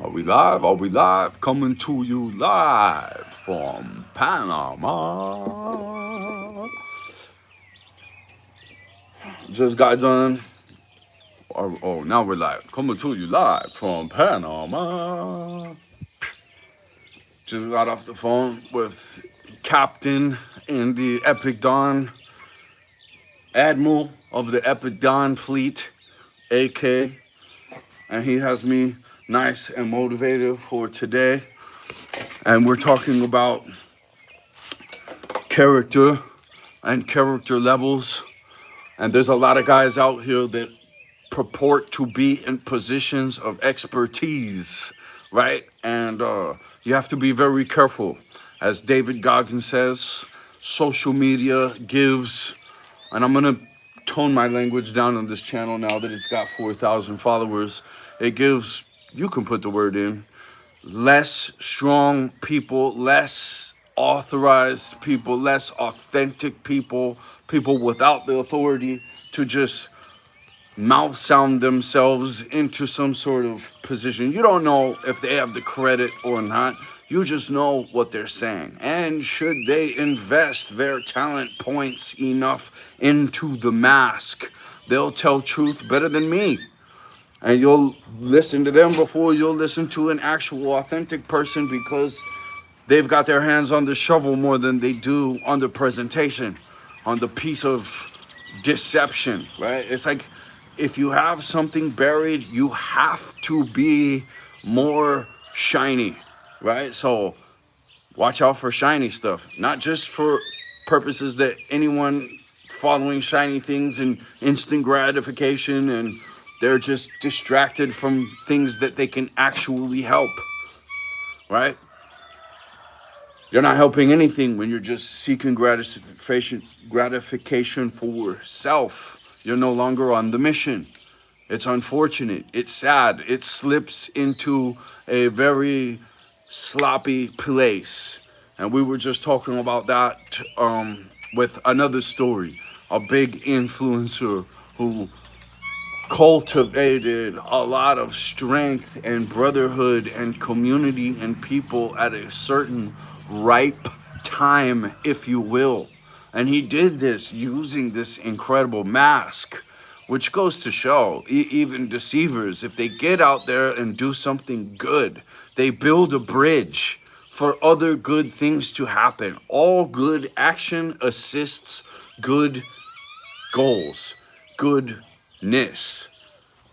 Are we live? Are we live? Coming to you live from Panama. Just got done. Oh, now we're live. Coming to you live from Panama. Just got off the phone with Captain in the Epic Dawn, Admiral of the Epic Dawn Fleet, AK. And he has me nice and motivated for today. And we're talking about character and character levels. And there's a lot of guys out here that purport to be in positions of expertise, right? And you have to be very careful. As David Goggins says, social media gives, and I'm going to tone my language down on this channel now that it's got 4,000 followers. It gives, you can put the word in, less strong people, less authorized people, less authentic people, people without the authority to just mouth sound themselves into some sort of position. You don't know if they have the credit or not. You just know what they're saying. And should they invest their talent points enough into the mask, they'll tell truth better than me. And you'll listen to them before you'll listen to an actual authentic person, because they've got their hands on the shovel more than they do on the presentation, on the piece of deception, right? It's like, if you have something buried, you have to be more shiny, right? So watch out for shiny stuff, not just for purposes that anyone following shiny things and instant gratification, and they're just distracted from things that they can actually help, right? You're not helping anything when you're just seeking gratification for self. You're no longer on the mission. It's unfortunate. It's sad. It slips into a very sloppy place. And we were just talking about that with another story. A big influencer who cultivated a lot of strength and brotherhood and community and people at a certain ripe time, if you will. And he did this using this incredible mask, which goes to show even deceivers, if they get out there and do something good, they build a bridge for other good things to happen. All good action assists good goals, goodness.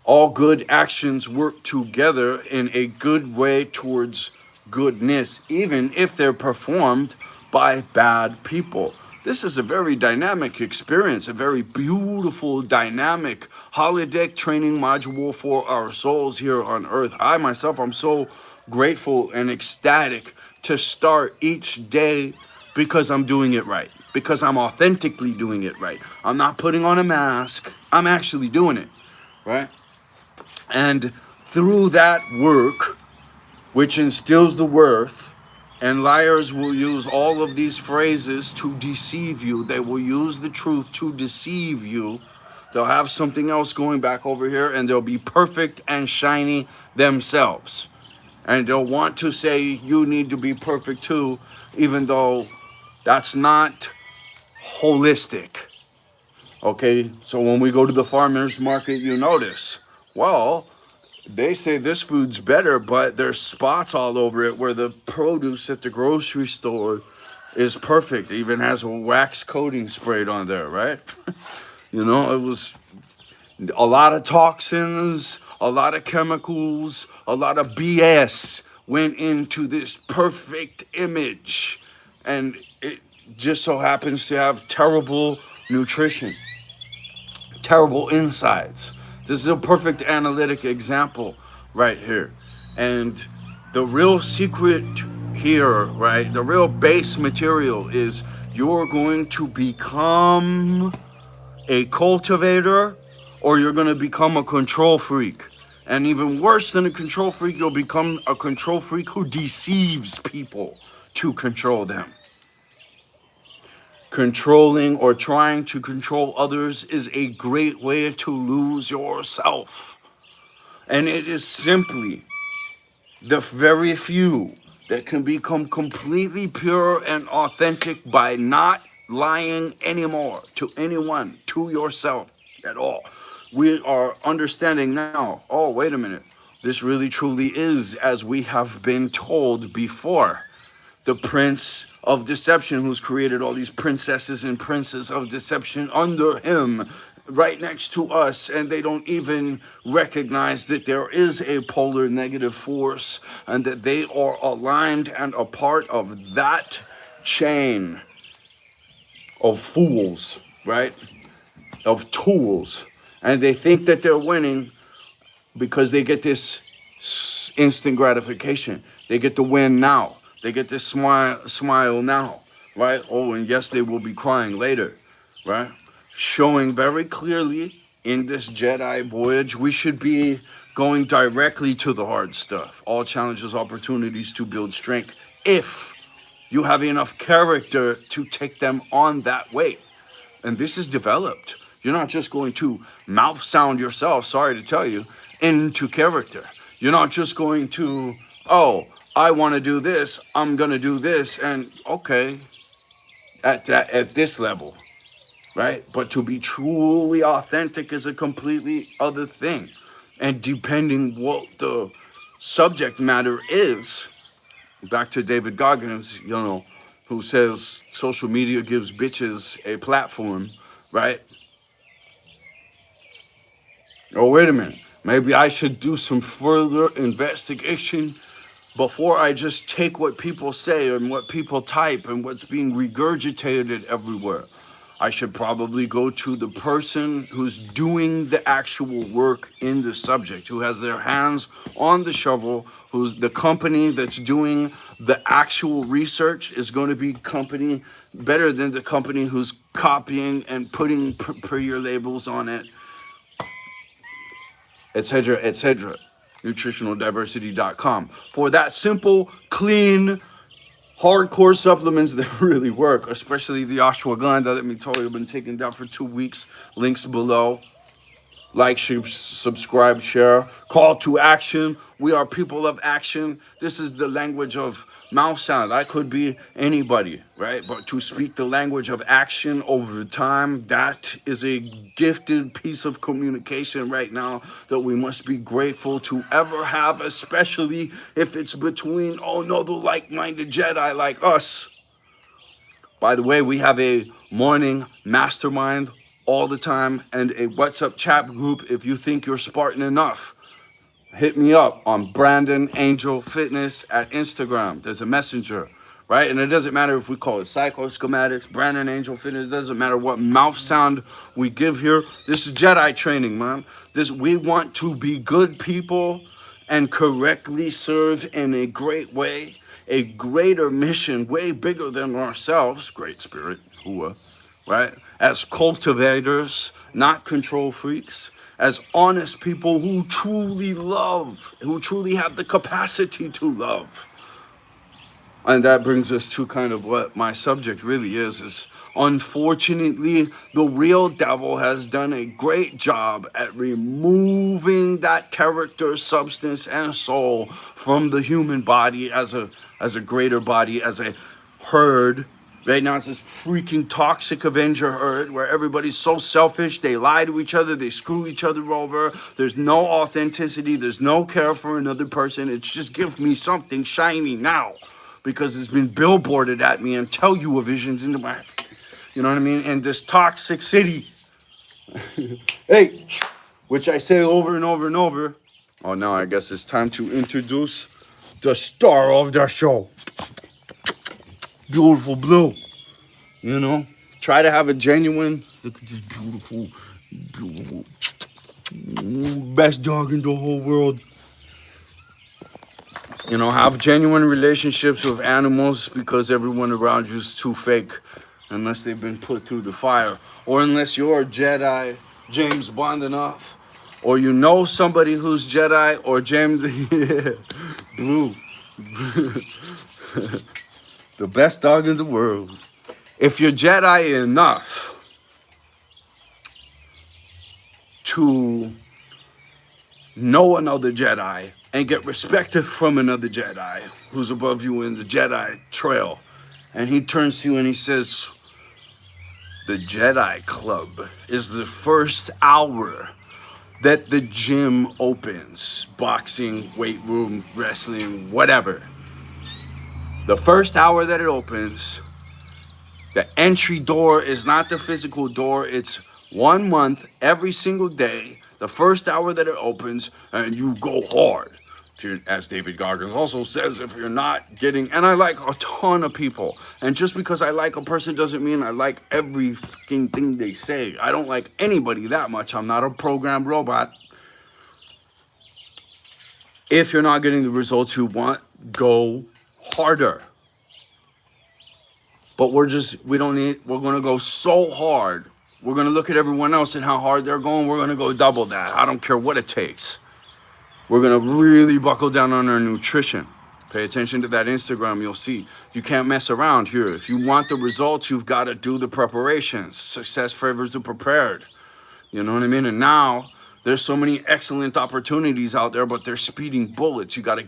All good actions work together in a good way towards goodness, even if they're performed by bad people. This is a very dynamic experience, a very beautiful, dynamic holodeck training module for our souls here on Earth. I myself, I'm so grateful and ecstatic to start each day, because I'm doing it right, because I'm authentically doing it right. I'm not putting on a mask. I'm actually doing it, right? And through that work, which instills the worth, and liars will use all of these phrases to deceive you. They will use the truth to deceive you. They'll have something else going back over here, and they'll be perfect and shiny themselves. And they'll want to say you need to be perfect too, even though that's not holistic. Okay, so when we go to the farmer's market, you notice, well, they say this food's better, but there's spots all over it where the produce at the grocery store is perfect. It even has a wax coating sprayed on there, right? You know, it was a lot of toxins, a lot of chemicals, a lot of BS went into this perfect image. And it just so happens to have terrible nutrition, terrible insides. This is a perfect analytic example right here. And the real secret here, right, the real base material is you're going to become a cultivator, or you're going to become a control freak. And even worse than a control freak, you'll become a control freak who deceives people to control them. Controlling or trying to control others is a great way to lose yourself. And it is simply The very few that can become completely pure and authentic by not lying anymore to anyone, to yourself at all. We are understanding now, oh, wait a minute. This really truly is as we have been told before. The prince of deception, who's created all these princesses and princes of deception under him, right next to us, and they don't even recognize that there is a polar negative force and that they are aligned and a part of that chain of fools, right? Of tools. And they think that they're winning because they get this instant gratification. They get the win now. They get this smile now, right? Oh, and yes, they will be crying later, right? Showing very clearly in this Jedi voyage, we should be going directly to the hard stuff. All challenges, opportunities to build strength, if you have enough character to take them on that way. And this is developed. You're not just going to mouth sound yourself, sorry to tell you, into character. You're not just going to, oh, I want to do this, I'm going to do this, and okay, at this level, right? But to be truly authentic is a completely other thing. And depending what the subject matter is, back to David Goggins, who says social media gives bitches a platform, right? Oh, wait a minute. Maybe I should do some further investigation before I just take what people say and what people type and what's being regurgitated everywhere. I should probably go to the person who's doing the actual work in the subject, who has their hands on the shovel, who's the company that's doing the actual research is going to be company better than the company who's copying and putting prettier labels on it, etc., etc. nutritionaldiversity.com for that simple, clean, hardcore supplements that really work, especially the ashwagandha. Let me tell you, I've been taking that for 2 weeks. Links below. Like, subscribe, share. Call to action. We are people of action. This is the language of mouth sound. I could be anybody, right? But to speak the language of action over time, that is a gifted piece of communication right now that we must be grateful to ever have, especially if it's between another like-minded Jedi like us. By the way, we have a morning mastermind all the time and a WhatsApp chat group. If you think you're Spartan enough, hit me up on Brandon Angel Fitness at Instagram. There's a messenger, right? And it doesn't matter if we call it Schematics, Brandon Angel Fitness. It doesn't matter what mouth sound we give here. This is Jedi training, man. We want to be good people and correctly serve in a great way, a greater mission, way bigger than ourselves. Great spirit, right? As cultivators, not control freaks, as honest people who truly love, who truly have the capacity to love. And that brings us to kind of what my subject really is unfortunately, the real devil has done a great job at removing that character, substance, and soul from the human body as a greater body, as a herd. Right now, it's this freaking toxic Avenger herd where everybody's so selfish. They lie to each other. They screw each other over. There's no authenticity. There's no care for another person. It's just give me something shiny now because it's been billboarded at me and tell you a visions into my, you know what I mean? And this toxic city, hey, which I say over and over and over. Oh, now I guess it's time to introduce the star of the show. Beautiful blue, try to have a genuine, look at this beautiful, best dog in the whole world. Have genuine relationships with animals because everyone around you is too fake unless they've been put through the fire, or unless you're a Jedi James Bond enough, or somebody who's Jedi or James Blue. The best dog in the world. If you're Jedi enough to know another Jedi and get respect from another Jedi who's above you in the Jedi trail. And he turns to you and he says, the Jedi Club is the first hour that the gym opens. Boxing, weight room, wrestling, whatever. The first hour that it opens, the entry door is not the physical door. It's 1 month, every single day, the first hour that it opens, and you go hard. As David Goggins also says, if you're not getting, and I like a ton of people, and just because I like a person doesn't mean I like every fucking thing they say. I don't like anybody that much. I'm not a programmed robot. If you're not getting the results you want, go harder. But we're gonna go so hard. We're gonna look at everyone else and how hard they're going. We're gonna go double that. I don't care what it takes. We're gonna really buckle down on our nutrition. Pay attention to that Instagram, you'll see. You can't mess around here. If you want the results, you've gotta do the preparations. Success favors the prepared. You know what I mean? And now, there's so many excellent opportunities out there, but they're speeding bullets. You gotta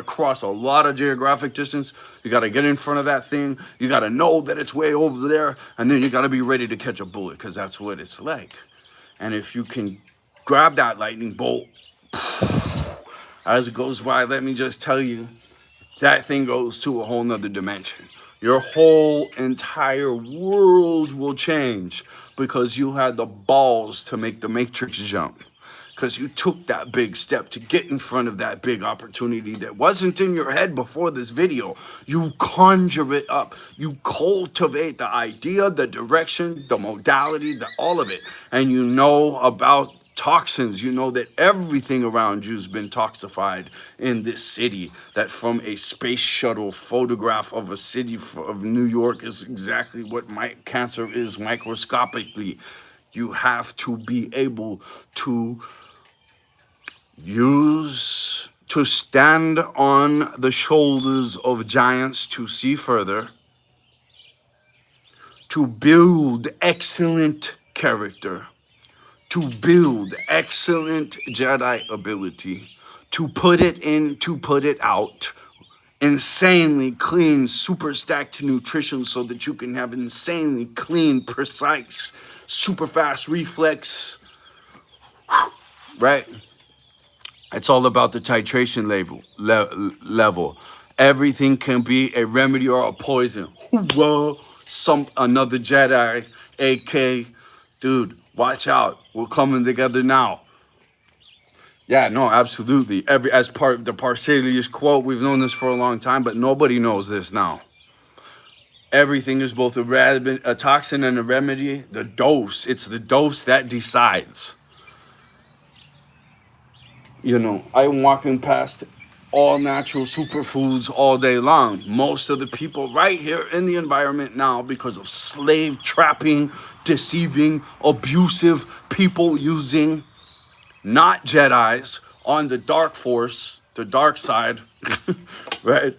cross a lot of geographic distance. You gotta get in front of that thing. You gotta know that it's way over there. And then you gotta be ready to catch a bullet, because that's what it's like. And if you can grab that lightning bolt, as it goes by, let me just tell you, that thing goes to a whole nother dimension. Your whole entire world will change because you had the balls to make the matrix jump. Because you took that big step to get in front of that big opportunity that wasn't in your head before this video. You conjure it up. You cultivate the idea, the direction, the modality, all of it. And you know about toxins. You know that everything around you's been toxified in this city. That from a space shuttle photograph of a city of New York is exactly what cancer is microscopically. You have to be able to stand on the shoulders of giants to see further, to build excellent character, to build excellent Jedi ability, to put it in, to put it out, insanely clean, super stacked nutrition so that you can have insanely clean, precise, super fast reflex, right? It's all about the titration level. Everything can be a remedy or a poison. Whoa, another Jedi, AK, dude, watch out. We're coming together now. Yeah, no, absolutely. As part of the Parsalius quote, we've known this for a long time, but nobody knows this now. Everything is both a toxin and a remedy. The dose, it's the dose that decides. You know, I'm walking past all natural superfoods all day long. Most of the people right here in the environment now, because of slave trapping, deceiving, abusive people using not Jedis on the dark force, the dark side, right?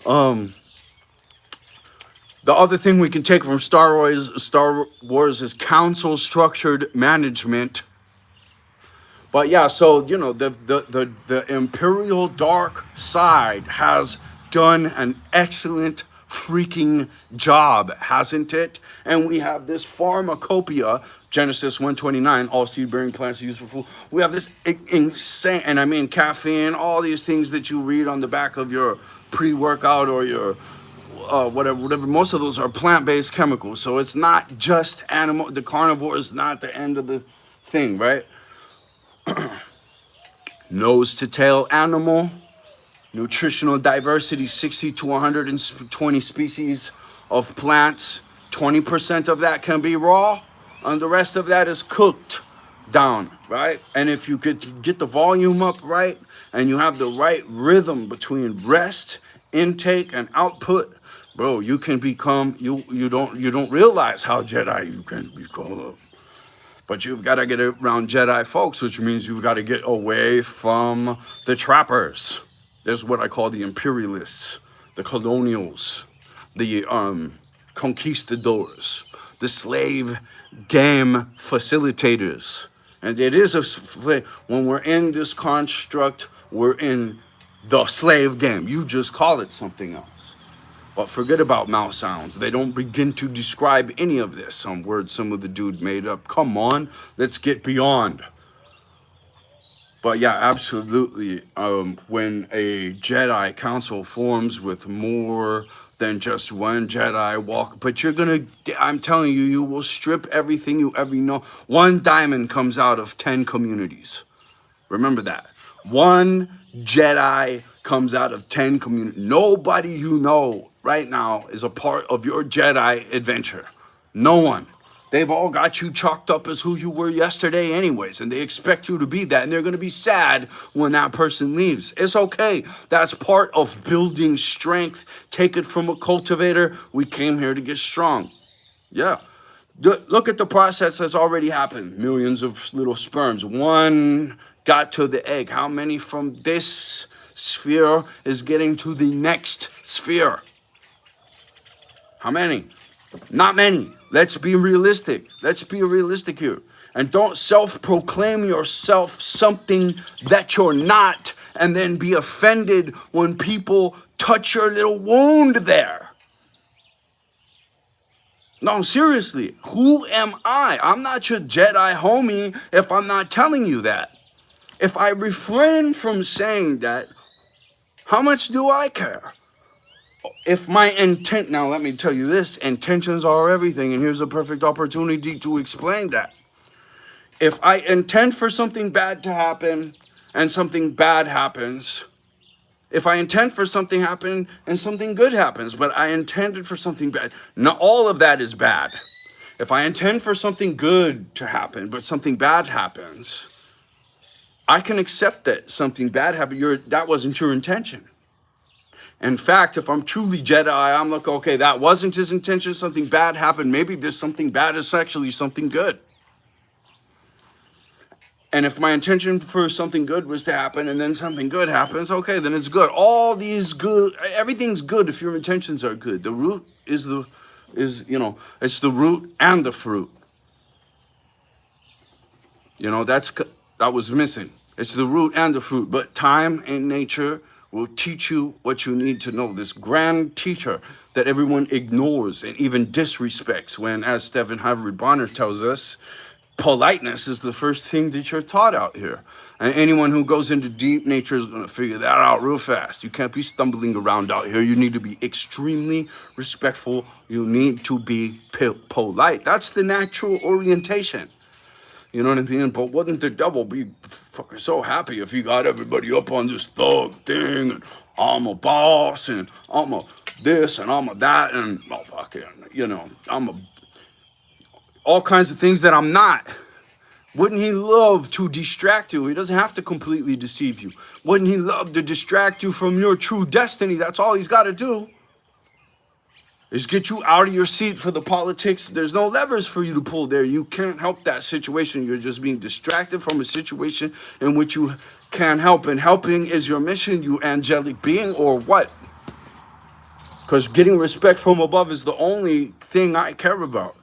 The other thing we can take from Star Wars is council structured management. But yeah, so, you know, the Imperial dark side has done an excellent freaking job, hasn't it? And we have this pharmacopoeia, Genesis 129, all seed-bearing plants used for food. We have this insane, and I mean caffeine, all these things that you read on the back of your pre-workout or your whatever. Most of those are plant-based chemicals. So it's not just animal. The carnivore is not the end of the thing, right? Nose to tail animal, nutritional diversity, 60 to 120 species of plants. 20% of that can be raw, and the rest of that is cooked down, right? And if you could get the volume up right, and you have the right rhythm between rest, intake, and output, bro, you can become, you don't realize how Jedi you can become. But you've got to get around Jedi folks, which means you've got to get away from the trappers. There's what I call the imperialists, the colonials, the conquistadors, the slave game facilitators. And it is when we're in this construct, we're in the slave game. You just call it something else. But forget about mouth sounds. They don't begin to describe any of this. Some words some of the dude made up. Come on, let's get beyond. But yeah, absolutely. When a Jedi council forms with more than just one Jedi walk, but I'm telling you, you will strip everything you ever know. One diamond comes out of 10 communities. Remember that. One Jedi comes out of 10 communities. Nobody you know right now is a part of your Jedi adventure. No one. They've all got you chalked up as who you were yesterday anyways, and they expect you to be that, and they're going to be sad when that person leaves. It's okay. That's part of building strength. Take it from a cultivator. We came here to get strong. Yeah. Look at the process that's already happened. Millions of little sperms. One got to the egg. How many from this sphere is getting to the next sphere? How many? Not many. Let's be realistic. Let's be realistic here. And don't self-proclaim yourself something that you're not and then be offended when people touch your little wound there. No, seriously, who am I? I'm not your Jedi homie if I'm not telling you that. If I refrain from saying that, how much do I care? If my intent, now let me tell you this, intentions are everything, and here's a perfect opportunity to explain that. If I intend for something bad to happen and something bad happens, if I intend for something to happen and something good happens, but I intended for something bad, not all of that is bad. If I intend for something good to happen, but something bad happens, I can accept that something bad happened. That wasn't your intention. In fact, if I'm truly Jedi, I'm like, okay, that wasn't his intention. Something bad happened. Maybe this something bad is actually something good. And if my intention for something good was to happen and then something good happens, okay, then it's good. All these good, everything's good if your intentions are good. The root it's the root and the fruit. That was missing. It's the root and the fruit. But time and nature will teach you what you need to know. This grand teacher that everyone ignores and even disrespects when, as Stephen Harvey Bonner tells us, politeness is the first thing that you're taught out here. And anyone who goes into deep nature is going to figure that out real fast. You can't be stumbling around out here. You need to be extremely respectful. You need to be polite. That's the natural orientation. You know what I mean? But wouldn't the devil be fucking so happy if he got everybody up on this thug thing and I'm a boss and I'm a this and I'm a that and I'm a all kinds of things that I'm not. Wouldn't he love to distract you? He doesn't have to completely deceive you. Wouldn't he love to distract you from your true destiny? That's all he's got to do. Is get you out of your seat for the politics. There's no levers for you to pull there. You can't help that situation. You're just being distracted from a situation in which you can't help. And helping is your mission, you angelic being, or what? Because getting respect from above is the only thing I care about.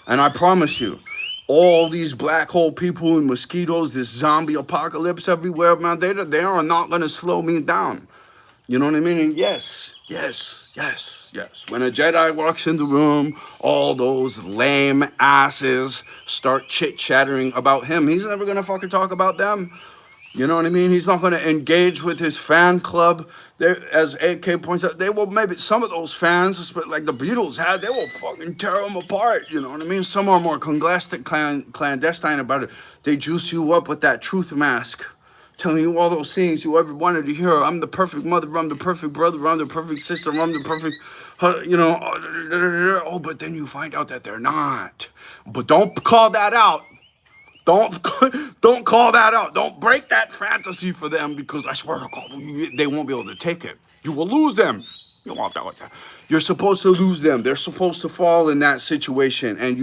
And I promise you, all these black hole people and mosquitoes, this zombie apocalypse everywhere, man, they are not going to slow me down. You know what I mean? And yes. When a Jedi walks in the room, all those lame asses start chit-chattering about him. He's never going to fucking talk about them. You know what I mean? He's not going to engage with his fan club. As AK points out, they will, maybe some of those fans, like the Beatles had, they will fucking tear them apart. You know what I mean? Some are more clandestine about it. They juice you up with that truth mask, telling you all those things you ever wanted to hear. I'm the perfect mother, I'm the perfect brother, I'm the perfect sister, I'm the perfect, oh, but then you find out that they're not. But don't call that out. Don't call that out. Don't break that fantasy for them, because I swear to God, they won't be able to take it. You will lose them. You want that like that. You're supposed to lose them. They're supposed to fall in that situation, and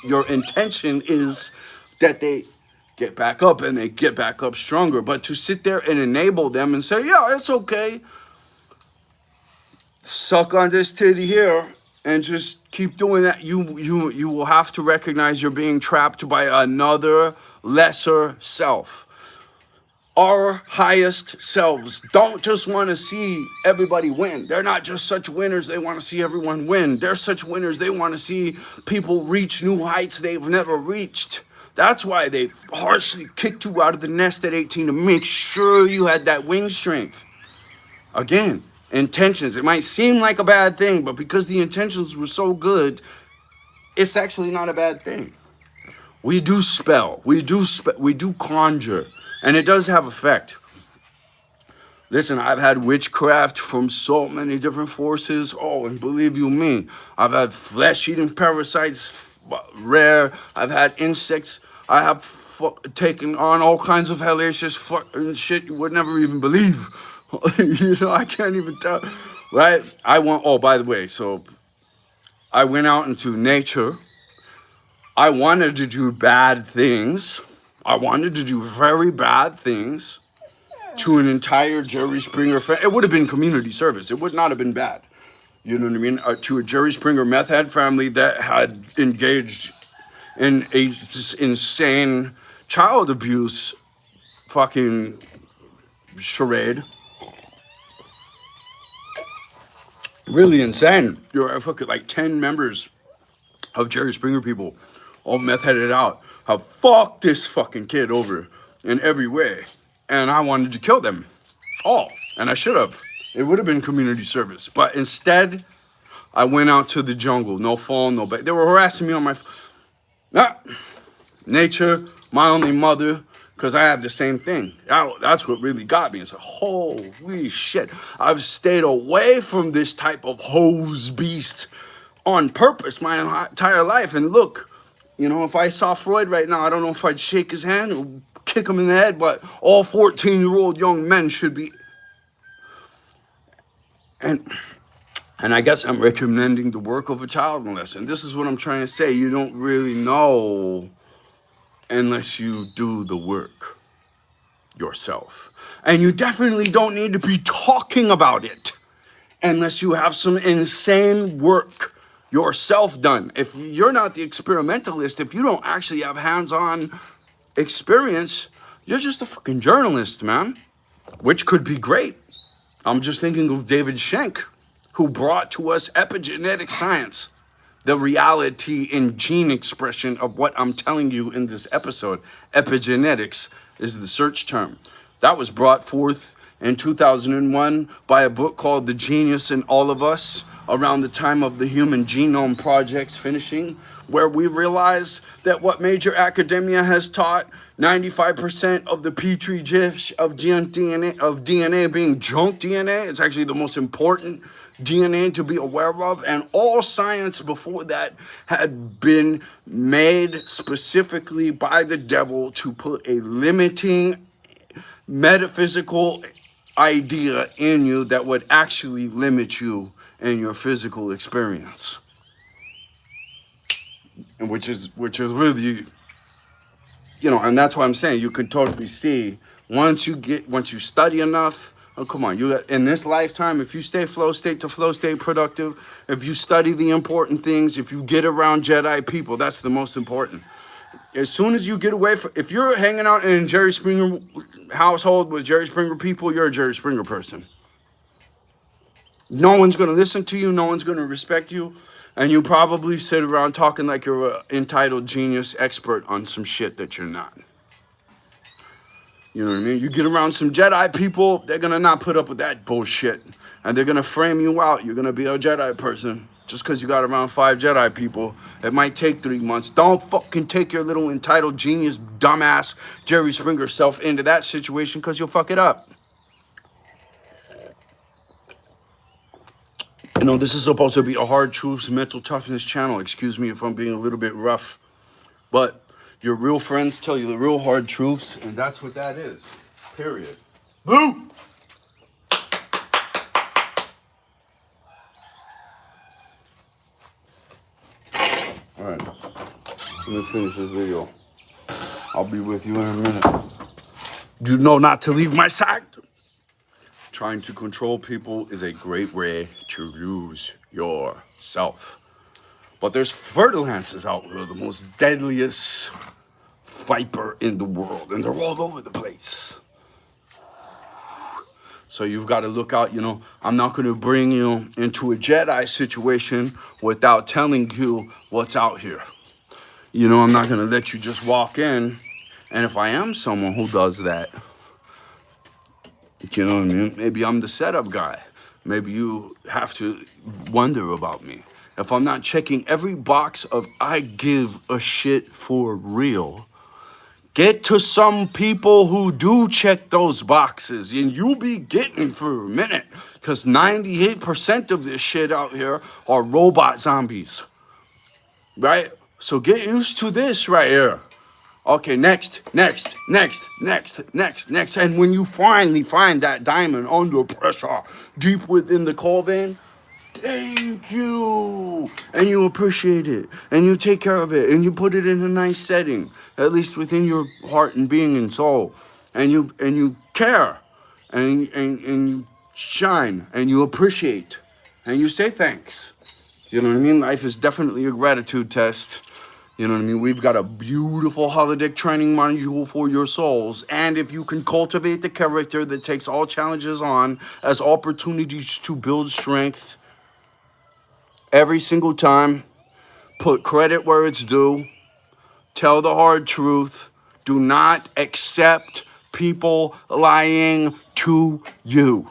your intention is that they get back up and they get back up stronger. But to sit there and enable them and say, yeah, it's okay, suck on this titty here, and just keep doing that, you will have to recognize you're being trapped by another lesser self. Our highest selves don't just want to see everybody win. They're not just such winners, they want to see everyone win. They're such winners, they want to see people reach new heights they've never reached. That's why they harshly kicked you out of the nest at 18 to make sure you had that wing strength. Again, intentions. It might seem like a bad thing, but because the intentions were so good, it's actually not a bad thing. We do spell, we do conjure, and it does have effect. Listen, I've had witchcraft from so many different forces. Oh, and believe you me, I've had flesh-eating parasites, rare. I've had insects. I have taken on all kinds of hellacious fucking shit you would never even believe. You know, I can't even tell. Right? Oh, by the way, so I went out into nature. I wanted to do bad things. I wanted to do very bad things to an entire Jerry Springer family. It would have been community service. It would not have been bad. You know what I mean? To a Jerry Springer meth head family that had engaged in this insane child abuse fucking charade. Really insane. You're fucking like 10 members of Jerry Springer people all meth headed out have fucked this fucking kid over in every way. And I wanted to kill them all. And I should have. It would have been community service. But instead, I went out to the jungle. No phone, no bed. They were harassing me on my... nature, my only mother, because I have the same thing. That's what really got me. It's like, holy shit. I've stayed away from this type of hose beast on purpose my entire life. And look, you know, if I saw Freud right now, I don't know if I'd shake his hand or kick him in the head, but all 14-year-old young men should be. And I guess I'm recommending the work of a child molester. And this is what I'm trying to say. You don't really know unless you do the work yourself. And you definitely don't need to be talking about it unless you have some insane work yourself done. If you're not the experimentalist, if you don't actually have hands-on experience, you're just a fucking journalist, man, which could be great. I'm just thinking of David Schenk, who brought to us epigenetic science, the reality in gene expression of what I'm telling you in this episode. Epigenetics is the search term. That was brought forth in 2001 by a book called The Genius in All of Us, around the time of the Human Genome Project's finishing, where we realize that what major academia has taught, 95% of the petri dish of DNA being junk DNA, it's actually the most important DNA to be aware of, and all science before that had been made specifically by the devil to put a limiting metaphysical idea in you that would actually limit you in your physical experience. And which is really, you know, and that's why I'm saying you can totally see once you study enough. Oh, come on, in this lifetime, if you stay flow state to flow state productive, if you study the important things, if you get around Jedi people, that's the most important. As soon as you get away from, if you're hanging out in a Jerry Springer household with Jerry Springer people, you're a Jerry Springer person. No one's going to listen to you, no one's going to respect you, and you probably sit around talking like you're an entitled genius expert on some shit that you're not. You know what I mean? You get around some Jedi people, they're going to not put up with that bullshit. And they're going to frame you out. You're going to be a Jedi person. Just because you got around 5 Jedi people. It might take 3 months. Don't fucking take your little entitled genius, dumbass, Jerry Springer self into that situation, because you'll fuck it up. You know, this is supposed to be a hard truths, mental toughness channel. Excuse me if I'm being a little bit rough. But your real friends tell you the real hard truths, and that's what that is. Period. Boo! Alright, let me finish this video. I'll be with you in a minute. You know not to leave my side. Trying to control people is a great way to lose yourself. But there's fertilizers out there, the most deadliest viper in the world, and they're all over the place. So you've got to look out, you know, I'm not going to bring you into a Jedi situation without telling you what's out here. You know, I'm not going to let you just walk in. And if I am someone who does that, you know what I mean? Maybe I'm the setup guy. Maybe you have to wonder about me. If I'm not checking every box of I give a shit for real, get to some people who do check those boxes, and you'll be getting for a minute, because 98% of this shit out here are robot zombies, right? So get used to this right here. Okay, next. And when you finally find that diamond under pressure, deep within the coal vein, thank you. And you appreciate it. And you take care of it. And you put it in a nice setting, at least within your heart and being and soul. And you care. And you shine. And you appreciate. And you say thanks. You know what I mean? Life is definitely a gratitude test. You know what I mean? We've got a beautiful holodeck training module for your souls. And if you can cultivate the character that takes all challenges on as opportunities to build strength every single time, put credit where it's due, tell the hard truth, do not accept people lying to you.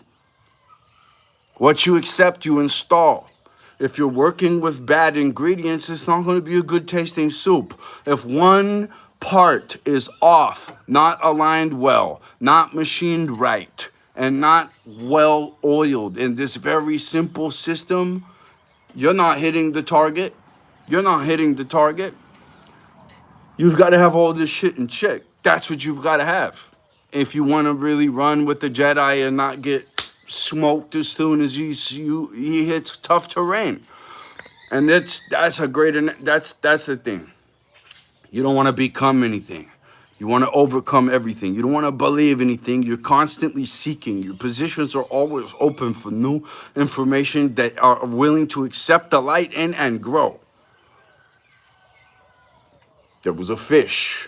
What you accept, you install. If you're working with bad ingredients, it's not going to be a good tasting soup. If one part is off, not aligned well, not machined right, and not well oiled in this very simple system, you're not hitting the target. You're not hitting the target. You've got to have all this shit in check. That's what you've got to have. If you want to really run with the Jedi and not get smoked as soon as he hits tough terrain. And that's the thing. You don't want to become anything. You want to overcome everything. You don't want to believe anything. You're constantly seeking. Your positions are always open for new information that are willing to accept the light in and grow. There was a fish.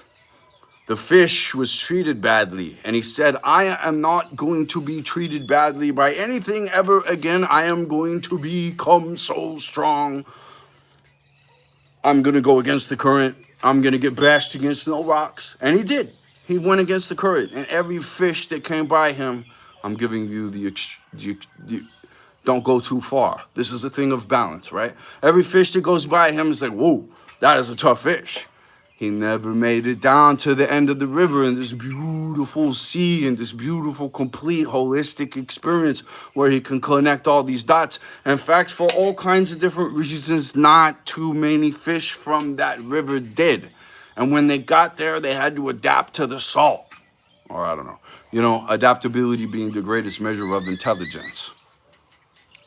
The fish was treated badly, and he said, I am not going to be treated badly by anything ever again. I am going to become so strong. I'm going to go against the current. I'm going to get bashed against no rocks. And he did. He went against the current. And every fish that came by him, I'm giving you the don't go too far. This is a thing of balance, right? Every fish that goes by him is like, whoa, that is a tough fish. He never made it down to the end of the river in this beautiful sea and this beautiful, complete, holistic experience where he can connect all these dots. In fact, for all kinds of different reasons, not too many fish from that river did. And when they got there, they had to adapt to the salt. Or I don't know. You know, adaptability being the greatest measure of intelligence.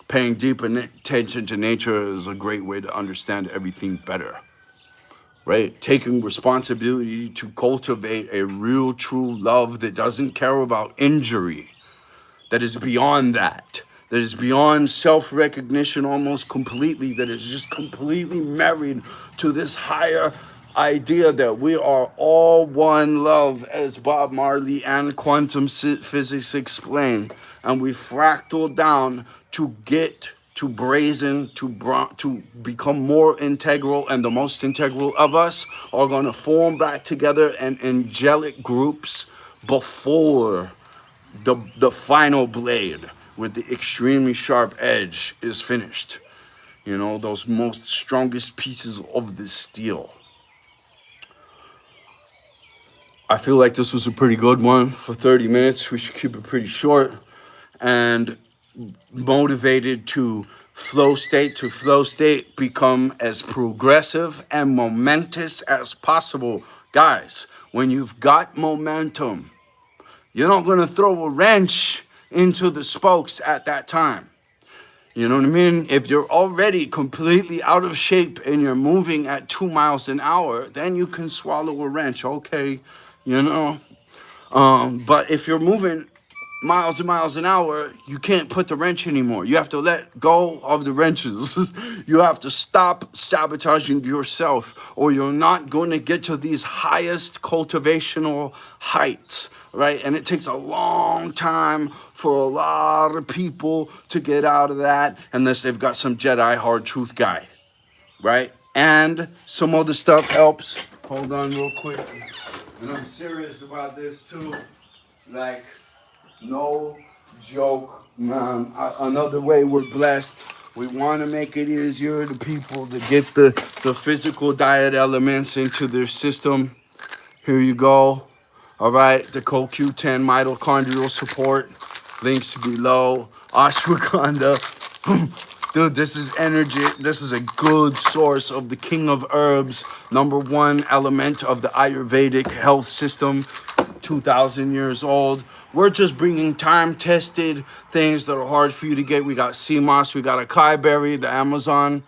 Paying deep attention to nature is a great way to understand everything better. Right? Taking responsibility to cultivate a real, true love that doesn't care about injury, that is beyond that is beyond self-recognition almost completely, that is just completely married to this higher idea that we are all one love, as Bob Marley and quantum physics explain. And we fractal down to get to brazen, to become more integral, and the most integral of us are going to form back together in angelic groups before the final blade with the extremely sharp edge is finished. You know, those most strongest pieces of the steel. I feel like this was a pretty good one for 30 minutes. We should keep it pretty short. And motivated to flow state become as progressive and momentous as possible. Guys, when you've got momentum, you're not going to throw a wrench into the spokes at that time. You know what I mean? If you're already completely out of shape and you're moving at 2 miles an hour, then you can swallow a wrench. Okay, you know. But if you're moving miles and miles an hour, you can't put the wrench anymore. You have to let go of the wrenches. You have to stop sabotaging yourself, or you're not going to get to these highest cultivational heights, right? And it takes a long time for a lot of people to get out of that unless they've got some Jedi hard truth guy, right? And some other stuff helps. Hold on real quick. And I'm serious about this too. Like, no joke, man. Another way we're blessed. We want to make it easier to people to get the physical diet elements into their system. Here you go. All right, the CoQ10 mitochondrial support. Links below. Ashwagandha. Dude, this is energy. This is a good source of the king of herbs. #1 element of the Ayurvedic health system. 2,000 years old. We're just bringing time-tested things that are hard for you to get. We got sea moss, we got acai berry, the Amazon,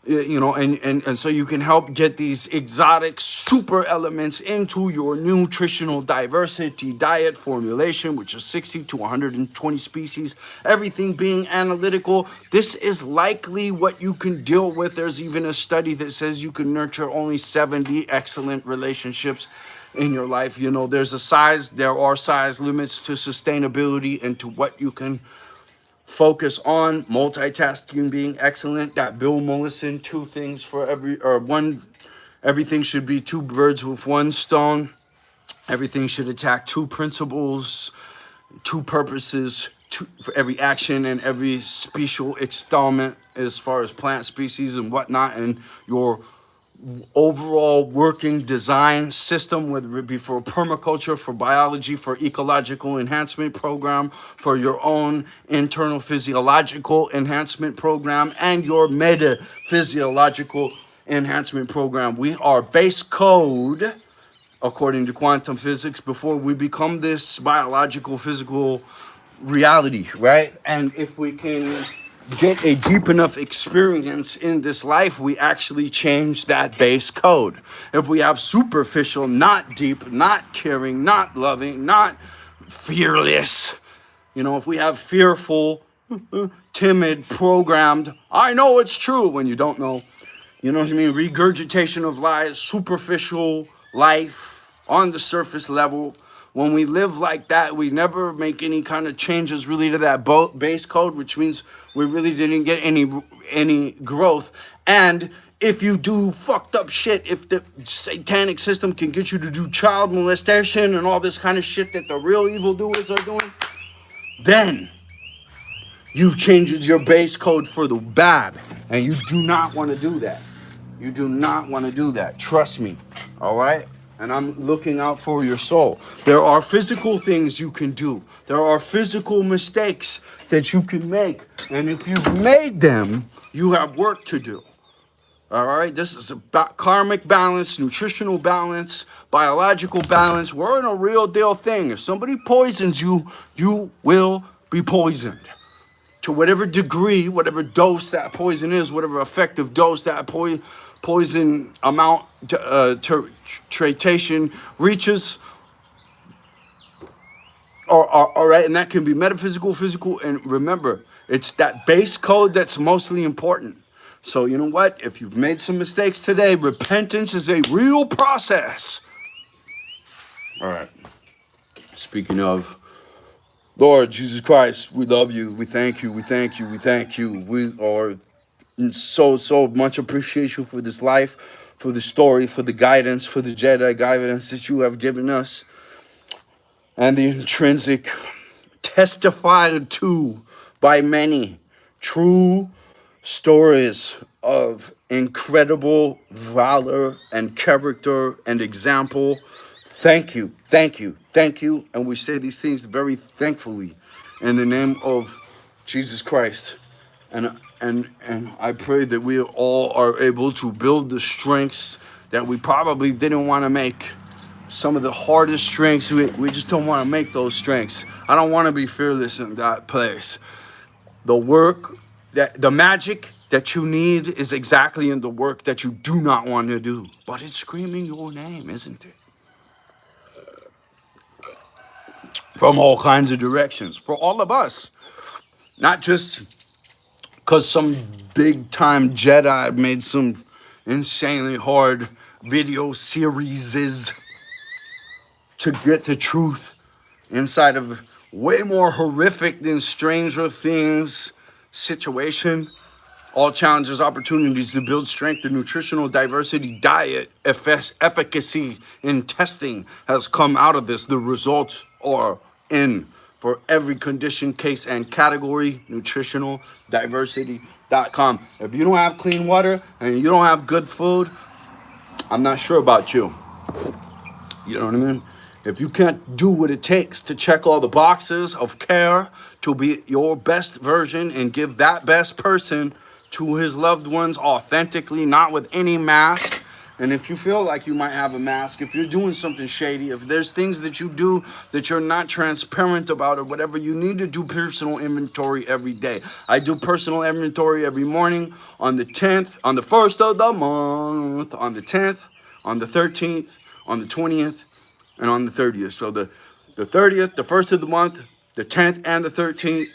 you know, and so you can help get these exotic super elements into your nutritional diversity diet formulation, which is 60 to 120 species, everything being analytical. This is likely what you can deal with. There's even a study that says you can nurture only 70 excellent relationships in your life. You know, there are size limits to sustainability and to what you can focus on. Multitasking being excellent. That Bill Mollison, everything should be two birds with one stone. Everything should attack two principles, two purposes, for every action and every special installment as far as plant species and whatnot, and your overall working design system, whether it be for permaculture, for biology, for ecological enhancement program, for your own internal physiological enhancement program, and your meta physiological enhancement program. We are base code, according to quantum physics, before we become this biological physical reality, right? And if we can get a deep enough experience in this life, we actually change that base code. If we have superficial, not deep, not caring, not loving, not fearless, you know, if we have fearful, timid, programmed, I know it's true when you don't know, you know what I mean, regurgitation of lies, superficial life on the surface level. When we live like that, we never make any kind of changes really to that base code, which means we really didn't get any growth. And if you do fucked up shit, if the satanic system can get you to do child molestation and all this kind of shit that the real evildoers are doing, then you've changed your base code for the bad. And you do not want to do that. You do not want to do that. Trust me. All right? And I'm looking out for your soul. There are physical things you can do. There are physical mistakes that you can make. And if you've made them, you have work to do. All right? This is about karmic balance, nutritional balance, biological balance. We're in a real deal thing. If somebody poisons you, you will be poisoned. To whatever degree, whatever dose that poison is, whatever effective dose that poison amount titration reaches, all right, and that can be metaphysical, physical, and remember, it's that base code that's mostly important. So you know what? If you've made some mistakes today, repentance is a real process. All right. Speaking of, Lord Jesus Christ, we love you. We thank you. We thank you. We thank you. We are so much appreciation for this life, for the story, for the guidance, for the Jedi guidance that you have given us, and the intrinsic, testified to by many, true stories of incredible valor and character and example. Thank you, thank you, thank you. And we say these things very thankfully in the name of Jesus Christ. And I pray that we all are able to build the strengths that we probably didn't want to make. Some of the hardest strengths, we just don't want to make those strengths. I don't want to be fearless in that place. The magic that you need is exactly in the work that you do not want to do. But it's screaming your name, isn't it? from all kinds of directions for all of us. Not just because some big time Jedi made some insanely hard video series to get the truth inside of way more horrific than Stranger Things situation. All challenges, opportunities to build strength, the nutritional diversity, diet, efficacy in testing has come out of this. The results are in for every condition, case, and category. Nutritionaldiversity.com. If you don't have clean water and you don't have good food, I'm not sure about you. You know what I mean? If you can't do what it takes to check all the boxes of care to be your best version and give that best person to his loved ones authentically, not with any mask. And if you feel like you might have a mask, if you're doing something shady, if there's things that you do that you're not transparent about or whatever, you need to do personal inventory every day. I do personal inventory every morning on the 10th, on the 1st of the month, on the 10th, on the 13th, on the 20th, and on the 30th. So the 30th, the 1st of the month, the 10th and the 13th,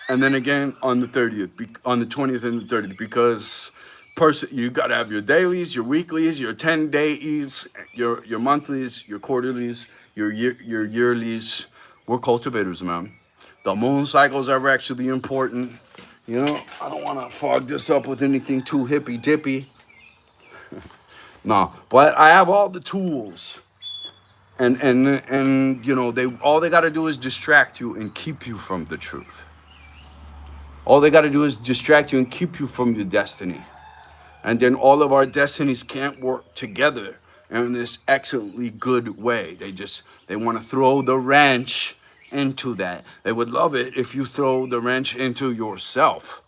and then again on the 30th, on the 20th and the 30th, because you got to have your dailies, your weeklies, your 10 days, your monthlies, your quarterlies, your yearlies. We're cultivators, man. The moon cycles are actually important. You know, I don't want to fog this up with anything too hippy dippy. No, but I have all the tools. And you know, all they got to do is distract you and keep you from the truth. All they got to do is distract you and keep you from your destiny. And then all of our destinies can't work together in this excellently good way. They want to throw the wrench into that. They would love it if you throw the wrench into yourself.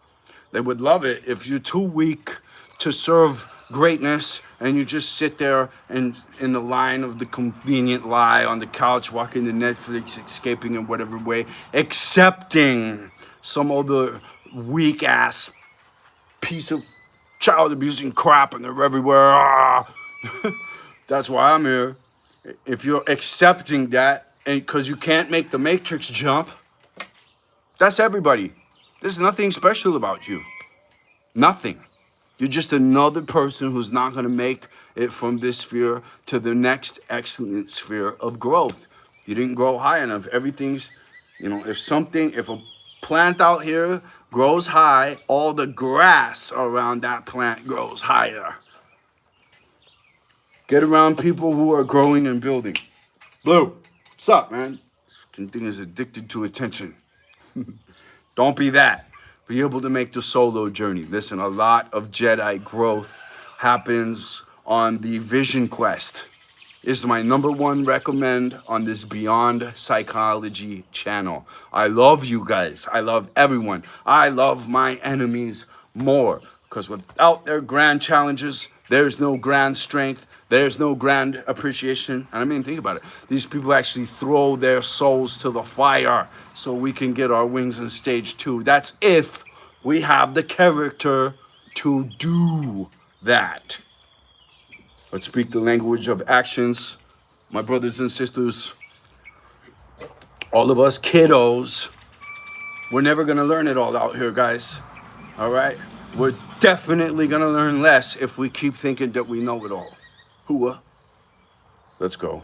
They would love it if you're too weak to serve greatness and you just sit there and in the line of the convenient lie on the couch, watching the Netflix, escaping in whatever way, accepting some other weak ass piece of child abusing crap and they're everywhere. That's why I'm here. If you're accepting that, and because you can't make the matrix jump, that's everybody. There's nothing special about you. Nothing. You're just another person who's not going to make it from this sphere to the next excellent sphere of growth. You didn't grow high enough. Everything's, you know, if a plant out here grows high, all the grass around that plant grows higher. Get around people who are growing and building. Blue, what's up, man? This thing is addicted to attention. Don't be that. Be able to make the solo journey. Listen, a lot of Jedi growth happens on the Vision Quest. Is my #1 recommend on this Beyond Psychology channel. I love you guys. I love everyone. I love my enemies more, because without their grand challenges, there's no grand strength. There's no grand appreciation. And I mean, think about it. These people actually throw their souls to the fire so we can get our wings on stage 2. That's if we have the character to do that. Let's speak the language of actions. My brothers and sisters, all of us kiddos, we're never going to learn it all out here, guys. All right? We're definitely going to learn less if we keep thinking that we know it all. Hooah. Let's go.